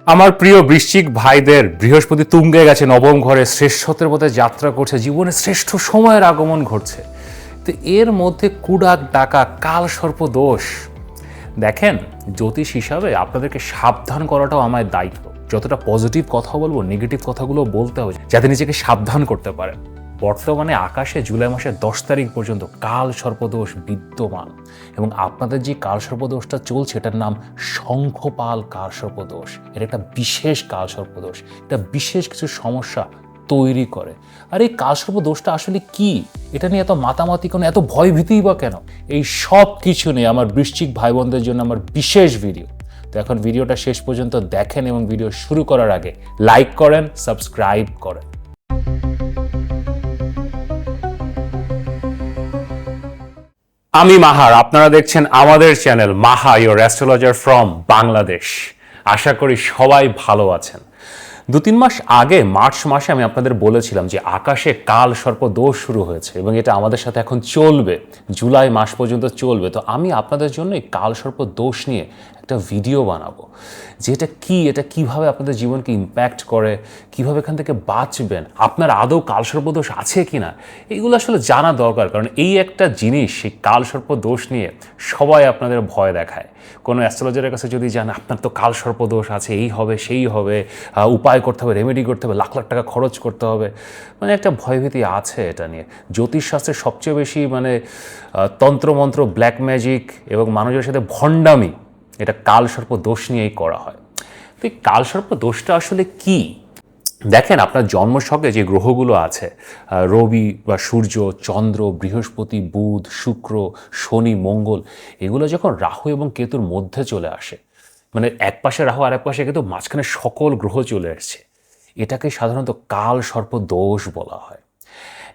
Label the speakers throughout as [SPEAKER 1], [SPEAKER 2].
[SPEAKER 1] আমার প্রিয় বৃশ্চিক ভাইদের বৃহস্পতি তুঙ্গে গেছে, নবম ঘরে শ্রেষ্ঠত্বের পথে যাত্রা করছে, জীবনে শ্রেষ্ঠ সময়ের আগমন ঘটছে। তো এর মধ্যে কুডাক ডাকা কাল সর্প দোষ। দেখেন, জ্যোতিষ হিসাবে আপনাদেরকে সাবধান করাটাও আমার দায়িত্ব। যতটা পজিটিভ কথা বলবো, নেগেটিভ কথাগুলো বলতে হবে যাতে নিজেকে সাবধান করতে পারেন। বর্তমানে আকাশে জুলাই মাসের 10 তারিখ পর্যন্ত কাল সর্পদোষ বিদ্যমান, এবং আপনাদের যে কাল সর্পদোষটা চলছে এটার নাম শঙ্খপাল কাল সর্পদোষ। এটা একটা বিশেষ কাল সর্পদোষ, এটা বিশেষ কিছু সমস্যা তৈরি করে। আর এই কাল সর্পদোষটা আসলে কি, এটা নিয়ে এত মাতামাতি কেন, এত ভয় ভীতিই বা কেন, এই সব কিছু নিয়ে আমার বৃশ্চিক ভাই বোনদের জন্য আমার বিশেষ ভিডিও। তো এখন ভিডিওটা শেষ পর্যন্ত দেখেন এবং ভিডিও শুরু করার আগে লাইক করেন, সাবস্ক্রাইব করেন। আমি মাহার, আপনারা দেখছেন আমাদের channel Maha, your astrologer from Bangladesh. আশা করি সবাই ভালো আছেন। 2-3 মাস আগে মার্চ মাসে আমি আপনাদের বলেছিলাম যে আকাশে কাল সর্প দোষ শুরু হয়েছে এবং এটা আমাদের সাথে এখন চলবে, জুলাই মাস পর্যন্ত চলবে। তো আমি আপনাদের জন্য এই কাল সর্প দোষ নিয়ে একটা ভিডিও বানাবো, যে এটা কি, এটা কিভাবে আপনাদের জীবনকে ইম্প্যাক্ট করে, কিভাবে এখান থেকে বাঁচবেন, আপনার আদৌ কাল সর্প দোষ আছে কিনা, এইগুলো আসলে জানা দরকার। কারণ এই একটা জিনিস, সেই কাল সর্প দোষ নিয়ে সবাই আপনাদের ভয় দেখায়। কোনো অ্যাস্ট্রোলজারের কাছে যদি যান, আপনার তো কাল সর্প দোষ আছে, এই হবে সেই হবে, উপায় করতে হবে, রেমেডি করতে হবে, লাখ লাখ টাকা খরচ করতে হবে, মানে একটা ভয়ভীতি আছে এটা নিয়ে। জ্যোতিষশাস্ত্রের সবচেয়ে বেশি তন্ত্রমন্ত্র, ব্ল্যাক ম্যাজিক এবং মানুষের সাথে ভণ্ডামি, এটা কাল সর্প দোষ নিয়েই করা হয়। তো এই কাল সর্প দোষটা আসলে কি? দেখেন, আপনার জন্মছকে যে গ্রহগুলো আছে, রবি বা সূর্য, চন্দ্র, বৃহস্পতি, বুধ, শুক্র, শনি, মঙ্গল, এগুলো যখন রাহু এবং কেতুর মধ্যে চলে আসে, মানে এক পাশে রাহু আর এক পাশে কেতু, মাঝখানে সকল গ্রহ চলে আসছে, এটাকে সাধারণত কাল সর্প দোষ বলা হয়।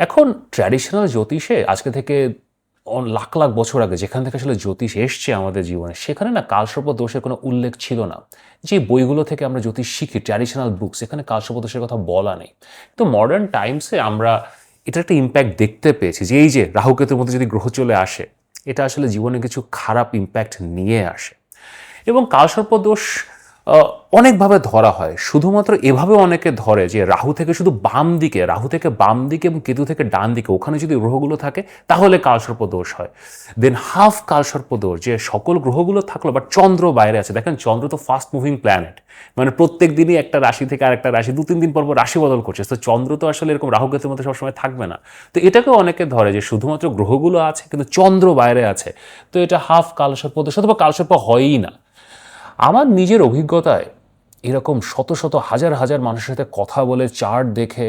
[SPEAKER 1] এখন ট্র্যাডিশনাল জ্যোতিষে আজকে থেকে লাখ লাখ বছর আগে যেখান থেকে আসলে জ্যোতিষ এসছে আমাদের জীবনে, সেখানে না কালসর্প দোষের কোনো উল্লেখ ছিল না। যে বইগুলো থেকে আমরা জ্যোতিষ শিখি, ট্র্যাডিশনাল বুকস, এখানে কালসর্প দোষের কথা বলা নেই। তো মডার্ন টাইমসে আমরা এটা একটা ইম্প্যাক্ট দেখতে পেয়েছি যে এই যে রাহু কেতুর মধ্যে যদি গ্রহ চলে আসে, এটা আসলে জীবনে কিছু খারাপ ইম্প্যাক্ট নিয়ে আসে। এবং কালসর্প দোষ অনেকভাবে ধরা হয়। শুধুমাত্র এভাবে অনেকে ধরে যে রাহু থেকে শুধু বাম দিকে, রাহু থেকে বাম দিকে এবং কেতু থেকে ডান দিকে, ওখানে যদি গ্রহগুলো থাকে তাহলে কালসর্প দোষ হয়। দেন হাফ কালসর্প দোষ, যে সকল গ্রহগুলো থাকলো বাট চন্দ্র বাইরে আছে। দেখেন, চন্দ্র তো ফাস্ট মুভিং প্ল্যানেট, মানে প্রত্যেক দিনই একটা রাশি থেকে আরেকটা রাশি, 2-3 দিন পর পর রাশি বদল করছে। তো চন্দ্র তো আসলে এরকম রাহু কেতুর মধ্যে সবসময় থাকবে না। তো এটাকেও অনেকে ধরে যে শুধুমাত্র গ্রহগুলো আছে কিন্তু চন্দ্র বাইরে আছে, তো এটা হাফ কালসর্প দোষ, অথবা কালসর্প হয়ই না। আমার নিজের অভিজ্ঞতায় এরকম শত শত হাজার হাজার মানুষের সাথে কথা বলে, চার্ট দেখে,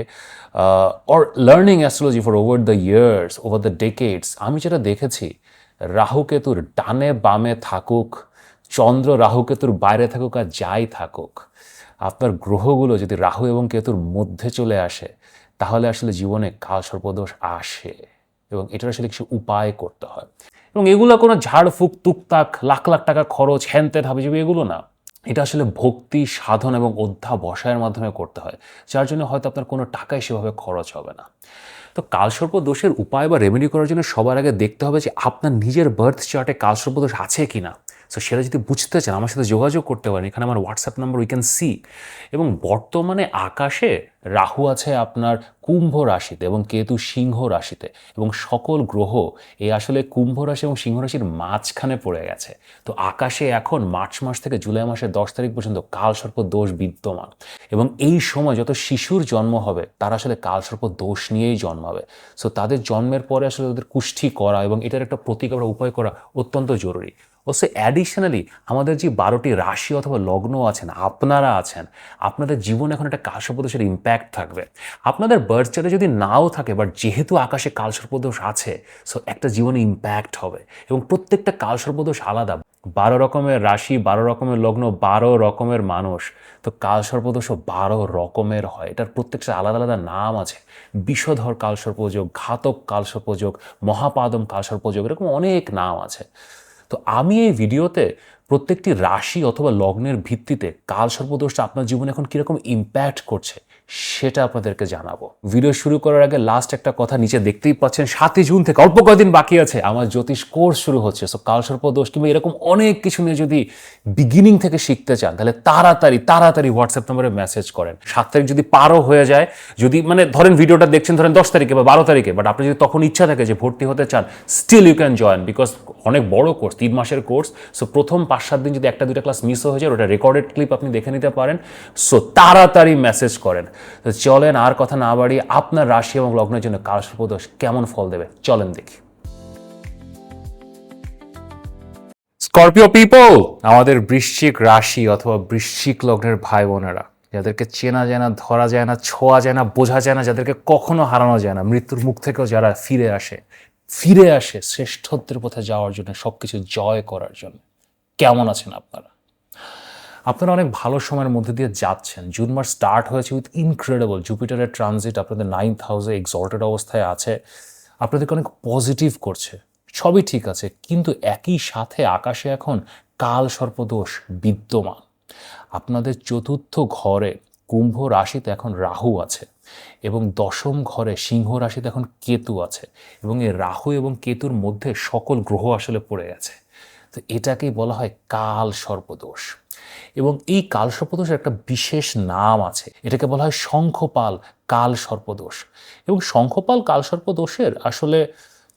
[SPEAKER 1] or learning astrology for over the years, over the decades, আমি যেটা দেখেছি, রাহু কেতুর ডানে বামে থাকুক, চন্দ্র রাহু কেতুর বাইরে থাকুক আর যাই থাকুক, আপনার গ্রহগুলো যদি রাহু এবং কেতুর মধ্যে চলে আসে, তাহলে আসলে জীবনে কাল সর্পদোষ আসে এবং এটার আসলে কিছু উপায় করতে হয়। এবং এগুলো কোনো ঝাড়ফুঁক, তুকতাক, লাখ লাখ টাকা খরচ, হ্যানত্যান হাবিজাবি, এগুলো না। এটা আসলে ভক্তি, সাধন এবং অধ্যাবসায়ের মাধ্যমে করতে হয়, যার জন্য হয়তো আপনার কোনো টাকাই সেভাবে খরচ হবে না। তো কালসর্প দোষের উপায় বা রেমেডি করার জন্য সবার আগে দেখতে হবে যে আপনার নিজের বার্থ চার্টে কালসর্প দোষ আছে কি না। সো সেটা যদি বুঝতে চান, আমার সাথে যোগাযোগ করতে পারেন। এখানে আমার WhatsApp number, we can see. এবং বর্তমানে আকাশে রাহু আছে আপনার কুম্ভ রাশিতে এবং কেতু সিংহ রাশিতে, এবং সকল গ্রহ এই আসলে কুম্ভ রাশি এবং সিংহ রাশির মাঝখানে পড়ে গেছে। তো আকাশে এখন মার্চ মাস থেকে জুলাই মাসের 10 তারিখ পর্যন্ত কালসর্প দোষ বিদ্যমান, এবং এই সময় যত শিশুর জন্ম হবে তারা আসলে কালসর্প দোষ নিয়েই জন্মাবে। সো তাদের জন্মের পরে আসলে তাদের কুষ্ঠি করা এবং এটার একটা প্রতিকার উপায় করা অত্যন্ত জরুরি। অবশ্য অ্যাডিশনালি আমাদের যে 12টি রাশি অথবা লগ্ন আছেন, আপনারা আছেন, আপনাদের জীবনে এখন একটা কালসর্প দোষের ইম্প্যাক্ট থাকবে। আপনাদের বার্থ চার্টে যদি নাও থাকে, বাট যেহেতু আকাশে কালসর্প দোষ আছে, সো একটা জীবনে ইম্প্যাক্ট হবে। এবং প্রত্যেকটা কালসর্প দোষ আলাদা। 12 রকমের রাশি, 12 রকমের লগ্ন, 12 রকমের মানুষ। তো কালসর্পদোষও 12 রকমের হয়, এটার প্রত্যেকটা আলাদা আলাদা নাম আছে। বিষধর কালসর্পযোগ, ঘাতক কালসর্পযোগ, মহাপাদম কালসর্পযোগ, এরকম অনেক নাম আছে। তো আমি এই ভিডিওতে প্রত্যেকটি রাশি অথবা লগ্নের ভিত্তিতে কালসর্পদোষটা আপনার জীবনে এখন কীরকম ইম্প্যাক্ট করছে সেটা আপনাদেরকে জানাবো। ভিডিও শুরু করার আগে লাস্ট একটা কথা নিচে দেখতেই পাচ্ছেন, 7 জুন থেকে অল্প কয়েকদিন বাকি আছে আমার জ্যোতিষ কোর্স শুরু হচ্ছে। সো কালসর্প দোষ কিংবা এরকম অনেক কিছু নিয়ে যদি বিগিনিং থেকে শিখতে চান তাহলে তাড়াতাড়ি হোয়াটসঅ্যাপ নম্বরে মেসেজ করেন। 7 তারিখ যদি পারও হয়ে যায়, যদি মানে ধরেন ভিডিওটা দেখছেন ধরেন 10 তারিখে বা 12 তারিখে, বাট আপনি যদি তখন ইচ্ছা থাকে যে ভর্তি হতে চান, still you can join, because অনেক বড় কোর্স, 3 মাসের কোর্স। সো প্রথম 5-7 দিন যদি 1-2টা ক্লাস মিস হয়ে যায়, ওটা রেকর্ডেড ক্লিপ আপনি দেখে নিতে পারেন। সো তাড়াতাড়ি মেসেজ করেন। তো চলেন আর কথা না বাড়িয়ে আপনার রাশি এবং লগ্নের জন্য কালসর্প দোষ কেমন ফল দেবে চলেন দেখি। স্করপিও পিপল, আমাদের বৃশ্চিক রাশি অথবা বৃশ্চিক লগ্নের ভাই বোনেরা, যাদেরকে চেনা যায় না, ধরা যায় না, ছোঁয়া যায় না, বোঝা যায় না, যাদেরকে কখনো হারানো যায় না, মৃত্যুর মুখ থেকেও যারা ফিরে আসে শ্রেষ্ঠত্বের পথে যাওয়ার জন্য, সবকিছু জয় করার জন্য। কেমন আছেন আপনারা? আপনারা অনেক ভালো সময়ের মধ্যে দিয়ে যাচ্ছেন। জুন মাস স্টার্ট হয়েছে উইথ ইনক্রেডিবল জুপিটারের ট্রানজিট আপনাদের 9th হাউসে এক্সল্টেড অবস্থায় আছে, আপনাদেরকে অনেক পজিটিভ করছে, সবই ঠিক আছে। কিন্তু একই সাথে আকাশে এখন কাল সর্পদোষ বিদ্যমান। আপনাদের চতুর্থ ঘরে কুম্ভ রাশিতে এখন রাহু আছে এবং দশম ঘরে সিংহ রাশিতে এখন কেতু আছে, এবং এই রাহু এবং কেতুর মধ্যে সকল গ্রহ আসলে পড়ে গেছে। তো এটাকেই বলা হয় কাল সর্পদোষ। এবং এই কাল সর্পদোষের একটা বিশেষ নাম আছে, এটাকে বলা হয় শঙ্খপাল কাল সর্পদোষ। এবং শঙ্খপাল কাল সর্পদোষের আসলে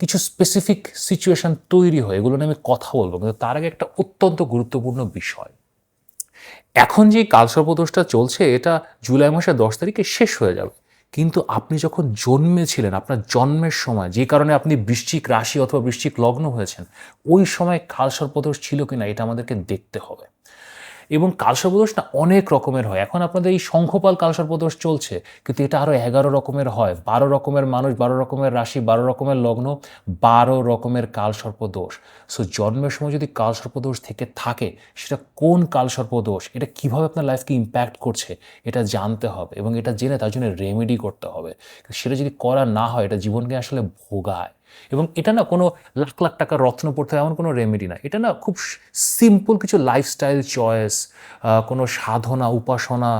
[SPEAKER 1] কিছু স্পেসিফিক সিচুয়েশন তৈরি হয়, এগুলো নিয়ে আমি কথা বলবো, কিন্তু তার আগে একটা অত্যন্ত গুরুত্বপূর্ণ বিষয়। এখন যে কালসর্পদোষটা চলছে এটা জুলাই মাসের 10 তারিখে শেষ হয়ে যাবে, কিন্তু আপনি যখন জন্মেছিলেন, আপনার জন্মের সময় যে কারণে আপনি বৃশ্চিক রাশি অথবা বৃশ্চিক লগ্ন হয়েছেন, ওই সময় কালসর্পদোষ ছিল কিনা এটা আমাদেরকে দেখতে হবে। এবং কালসর্পদোষ না অনেক রকমের হয়। এখন আপনাদের এই শঙ্খপাল কালসর্পদোষ চলছে, কিন্তু এটা আরও 11 রকমের হয়। 12 রকমের মানুষ, 12 রকমের রাশি, 12 রকমের লগ্ন, 12 রকমের কালসর্পদোষ। সো জন্মের সময় যদি কালসর্পদোষ থেকে থাকে, সেটা কোন কালসর্পদোষ, এটা কীভাবে আপনার লাইফকে ইম্প্যাক্ট করছে, এটা জানতে হবে এবং এটা জেনে তার জন্য রেমেডি করতে হবে। সেটা যদি করা না হয়, এটা জীবনকে আসলে ভোগায়। এবং এটা না কোনো লাখ লাখ টাকার রত্ন পড়তে এমন কোনো রেমেডি না, এটা না খুব সিম্পল কিছু লাইফস্টাইল চয়েস, কোনো সাধনা, উপাসনা,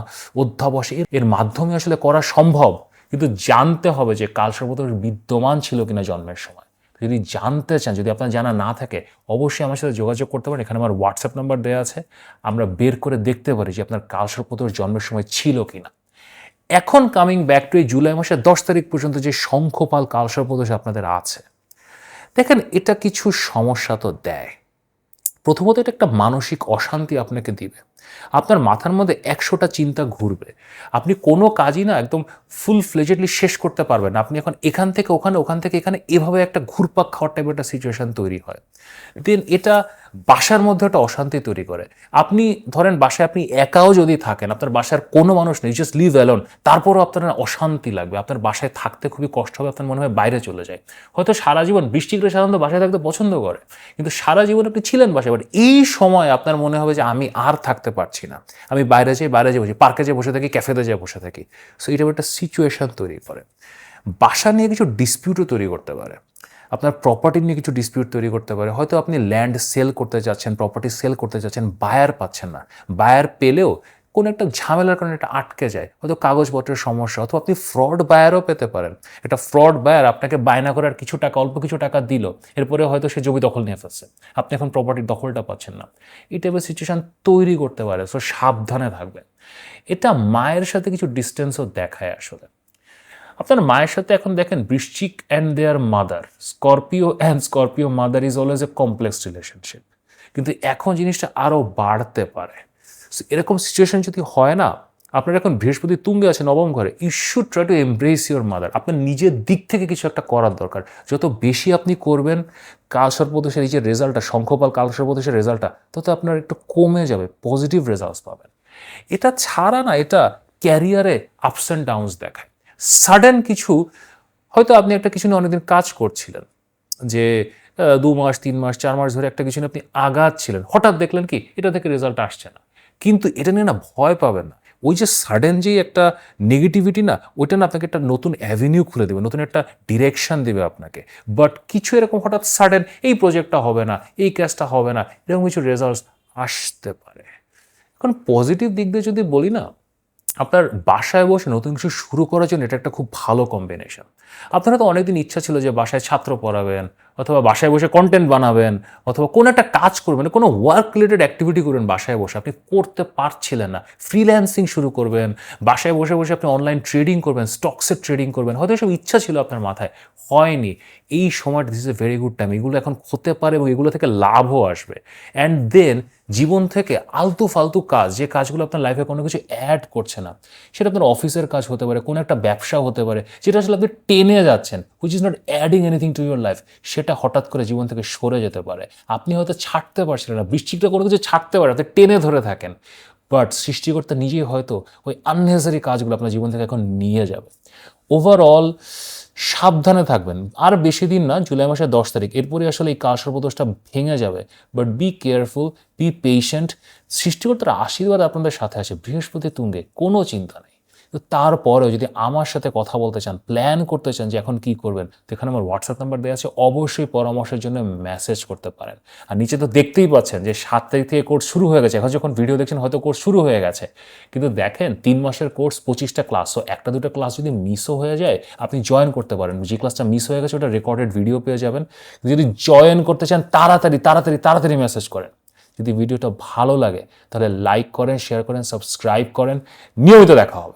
[SPEAKER 1] অধ্যাবস এর মাধ্যমে আসলে করা সম্ভব। কিন্তু জানতে হবে যে কালসর্পদোষ বিদ্যমান ছিল কিনা জন্মের সময়। যদি জানতে চান, যদি আপনার জানা না থাকে, অবশ্যই আমার সাথে যোগাযোগ করতে পারেন। এখানে আমার হোয়াটসঅ্যাপ নাম্বার দেওয়া আছে, আমরা বের করে দেখতে পারি যে আপনার কালসর্পদোষ জন্মের সময় ছিল কিনা। এখন কামিং ব্যাক টু এই জুলাই মাসের 10 তারিখ পর্যন্ত যে শঙ্খপাল কালসর্পদোষ আপনাদের আছে, দেখেন এটা কিছু সমস্যা তো দেয়। প্রথমত এটা একটা মানসিক অশান্তি আপনাকে দিবে, আপনার মাথার মধ্যে 100টা চিন্তা ঘুরবে, আপনি কোনো কাজই না একদম ফুল ফ্লেজেডলি শেষ করতে পারবেন না। আপনি এখন এখান থেকে ওখানে, ওখান থেকে এখানে, এভাবে একটা ঘুরপাক খাওয়ার টাইপের একটা সিচুয়েশন তৈরি হয়। দেন এটা বাসার মধ্যে একটা অশান্তি তৈরি করে। আপনি ধরেন বাসায় আপনি একাও যদি থাকেন, আপনার বাসার কোনো মানুষ নেই, জাস্ট লিভ অ্যালোন, তারপরও আপনার অশান্তি লাগবে, আপনার বাসায় থাকতে খুবই কষ্ট হবে, আপনার মনে হয় বাইরে চলে যায়। হয়তো সারা জীবন বৃষ্টিকরা সাধারণত বাসায় থাকতে পছন্দ করে, কিন্তু সারা জীবন আপনি ছিলেন বাসায়, বাট এই সময় আপনার মনে হবে যে আমি আর থাকতে পারছি না, আমি বাইরে যেয়ে বসে, পার্কে যেয়ে বসে থাকি, ক্যাফেতে যেয়ে বসে থাকি। সো এটা একটা সিচুয়েশন তৈরি করে। বাসা নিয়ে কিছু ডিসপিউটও তৈরি করতে পারে, আপনার প্রপার্টি নিয়ে কিছু ডিসপিউট তৈরি করতে পারে। হয়তো আপনি ল্যান্ড সেল করতে যাচ্ছেন, প্রপার্টি সেল করতে যাচ্ছেন, বায়ার পাচ্ছেন না, বায়ার পেলেও কোনো একটা ঝামেলার কারণে এটা আটকে যায়, হয়তো কাগজপত্রের সমস্যা, অথবা আপনি ফ্রড বায়ারও পেতে পারেন। একটা ফ্রড বায়ার আপনাকে বায়না করার কিছু টাকা, অল্প কিছু টাকা দিল, এরপরে হয়তো সে জমি দখল নিয়ে ফেলছে, আপনি এখন প্রপার্টির দখলটা পাচ্ছেন না। এই টাইপের সিচুয়েশন তৈরি করতে পারে। সো সাবধানে থাকবেন। এটা মায়ের সাথে কিছু ডিস্টেন্সও দেখায় আসলে। আপনার মায়ের সাথে এখন দেখেন বৃশ্চিক and there mother, Scorpio mother is always a complex relationship, কিন্তু এখন জিনিসটা আরও বাড়তে পারে। এরকম সিচুয়েশন যদি হয় না, আপনার এখন বৃহস্পতি তুঙ্গে আছে 9ম ঘরে, you should try to embrace your mother. আপনার নিজের দিক থেকে কিছু একটা করার দরকার। যত বেশি আপনি করবেন, কালসর্পদোষের এই যে রেজাল্টটা, শঙ্খপাল কালসর্পদোষের রেজাল্টটা, তত আপনার একটু কমে যাবে, পজিটিভ রেজাল্টস পাবেন। এটা ছাড়া না, এটা ক্যারিয়ারে আপস অ্যান্ড ডাউনস দেখায়। সাডেন কিছু, হয়তো আপনি একটা কিছু নিয়ে অনেকদিন কাজ করছিলেন, যে 2 মাস 3 মাস 4 মাস ধরে একটা কিছু নিয়ে আপনি আগাচ্ছিলেন, হঠাৎ দেখলেন কি এটা থেকে রেজাল্ট আসছে না। কিন্তু এটা নিয়ে না ভয় পাবেন না। ওই যে সাডেন যেই একটা নেগেটিভিটি না, ওইটা না আপনাকে একটা নতুন অ্যাভিনিউ খুলে দেবে, নতুন একটা ডিরেকশন দেবে আপনাকে। বাট কিছু এরকম হঠাৎ সাডেন, এই প্রজেক্টটা হবে না, এই কাজটা হবে না, এরকম কিছু রেজাল্টস আসতে পারে। এখন পজিটিভ দিক দিয়ে যদি বলি না, আপনার বাসায় বসে নতুন কিছু শুরু করার জন্য এটা একটা খুব ভালো কম্বিনেশন। আপনার তো অনেকদিন ইচ্ছা ছিল যে বাসায় ছাত্র পড়াবেন অথবা বাসায় বসে কন্টেন্ট বানাবেন অথবা কোনো একটা কাজ করবেন, কোনো ওয়ার্ক রিলেটেড অ্যাক্টিভিটি করবেন বাসায় বসে, আপনি করতে পারছিলেন না। ফ্রিল্যান্সিং শুরু করবেন, বাসায় বসে বসে আপনি অনলাইন ট্রেডিং করবেন, স্টকসের ট্রেডিং করবেন, হয়তো এসব ইচ্ছা ছিল আপনার মাথায়, হয়নি। এই সময়টা this is a very good time, এগুলো এখন হতে পারে এবং এগুলো থেকে লাভও আসবে। অ্যান্ড দেন জীবন থেকে আলতু ফালতু কাজ, যে কাজগুলো আপনার লাইফে কোনো কিছু অ্যাড করছে না, সেটা আপনার অফিসের কাজ হতে পারে, কোনো একটা ব্যবসা হতে পারে যেটা আসলে আপনি টেনে যাচ্ছেন, which is not adding anything to your life, সেটা হঠাৎ করে জীবন থেকে সরে যেতে পারে। আপনি হয়তো ছাড়তে পারছিলেন না, বৃশ্চিকটা কোনো কিছু ছাড়তে পারে, আপনি টেনে ধরে থাকেন, বাট সৃষ্টিকর্তা নিজেই হয়তো ওই আননেসেসারি কাজগুলো আপনার জীবন থেকে এখন নিয়ে যাবে। ওভারঅল সাবধানে থাকবেন। আর বেশি দিন না, জুলাই মাসের 10 তারিখ, এরপরে আসলে এই কালসর্পদোষটা ভেঙে যাবে। But be careful, be patient. সৃষ্টিকর্তার আশীর্বাদ আপনাদের সাথে আছে, বৃহস্পতি তুঙ্গে, কোনো চিন্তা নেই। তো তারপরেও যদি আমার সাথে কথা বলতে চান, প্ল্যান করতে চান যে এখন কি করবেন, তো এখানে আমার হোয়াটসঅ্যাপ নাম্বার দেওয়া আছে, অবশ্যই পরামর্শের জন্য মেসেজ করতে পারেন। আর নিচে তো দেখতেই পাচ্ছেন যে 7 তারিখ থেকে কোর্স শুরু হয়ে গেছে। এখন যখন ভিডিও দেখছেন হয়তো কোর্স শুরু হয়ে গেছে, কিন্তু দেখেন 3 মাসের কোর্স, 25টা ক্লাস, সো একটা দুটো ক্লাস যদি মিসও হয়ে যায় আপনি জয়েন করতে পারেন। যে ক্লাসটা মিস হয়ে গেছে ওটা রেকর্ডেড ভিডিও পেয়ে যাবেন। যদি জয়েন করতে চান তাড়াতাড়ি তাড়াতাড়ি তাড়াতাড়ি মেসেজ করেন। যদি ভিডিওটা ভালো লাগে তাহলে লাইক করেন, শেয়ার করেন, সাবস্ক্রাইব করেন। নিয়মিত দেখা হবে।